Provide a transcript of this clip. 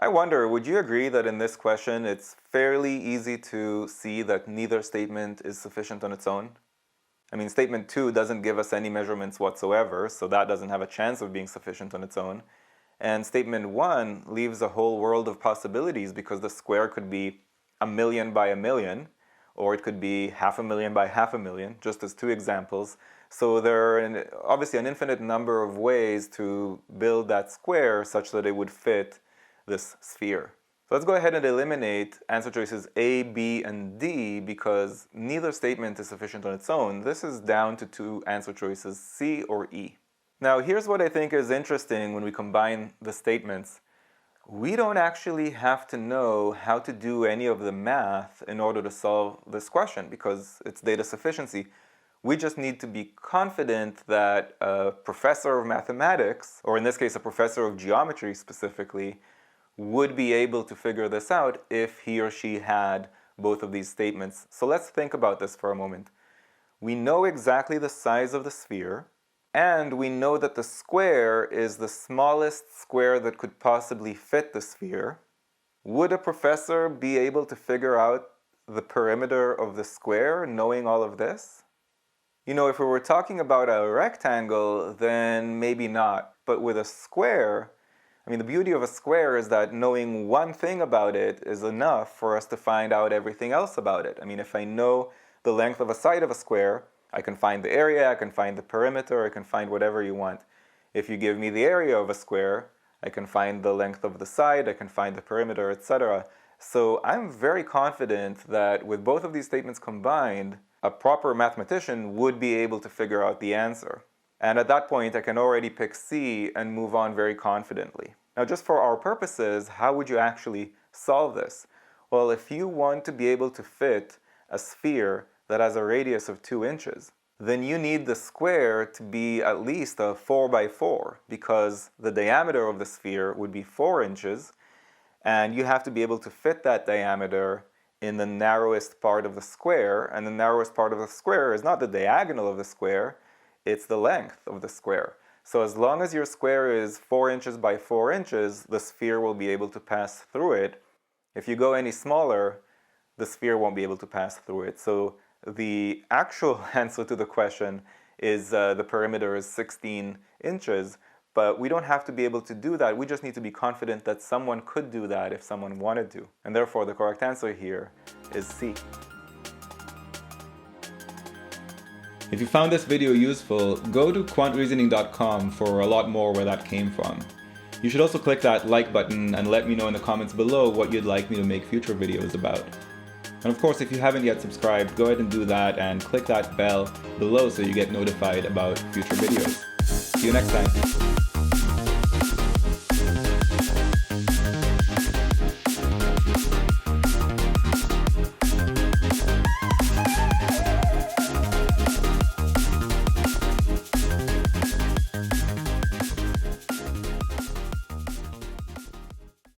I wonder, would you agree that in this question it's fairly easy to see that neither statement is sufficient on its own? I mean, statement 2 doesn't give us any measurements whatsoever, so that doesn't have a chance of being sufficient on its own. And statement 1 leaves a whole world of possibilities because the square could be 1,000,000 by 1,000,000, or it could be 500,000 by 500,000, just as two examples. So there are obviously an infinite number of ways to build that square such that it would fit this sphere. So let's go ahead and eliminate answer choices A, B, and D because neither statement is sufficient on its own. This is down to two answer choices, C or E. Now here's what I think is interesting when we combine the statements. We don't actually have to know how to do any of the math in order to solve this question because it's data sufficiency. We just need to be confident that a professor of mathematics, or in this case a professor of geometry specifically, would be able to figure this out if he or she had both of these statements. So let's think about this for a moment. We know exactly the size of the sphere, and we know that the square is the smallest square that could possibly fit the sphere. Would a professor be able to figure out the perimeter of the square knowing all of this? You know, if we were talking about a rectangle, then maybe not. But with a square, I mean, the beauty of a square is that knowing one thing about it is enough for us to find out everything else about it. I mean, if I know the length of a side of a square, I can find the area, I can find the perimeter, I can find whatever you want. If you give me the area of a square, I can find the length of the side, I can find the perimeter, etc. So I'm very confident that with both of these statements combined, a proper mathematician would be able to figure out the answer. And at that point, I can already pick C and move on very confidently. Now, just for our purposes, how would you actually solve this? Well, if you want to be able to fit a sphere that has a radius of 2 inches, then you need the square to be at least a 4 by 4 because the diameter of the sphere would be 4 inches, and you have to be able to fit that diameter in the narrowest part of the square, and the narrowest part of the square is not the diagonal of the square, it's the length of the square. So as long as your square is 4 inches by 4 inches, the sphere will be able to pass through it. If you go any smaller, the sphere won't be able to pass through it. So the actual answer to the question is the perimeter is 16 inches, but we don't have to be able to do that. We just need to be confident that someone could do that if someone wanted to. And therefore, the correct answer here is C. If you found this video useful, go to quantreasoning.com for a lot more where that came from. You should also click that like button and let me know in the comments below what you'd like me to make future videos about. And of course, if you haven't yet subscribed, go ahead and do that and click that bell below so you get notified about future videos. See you next time.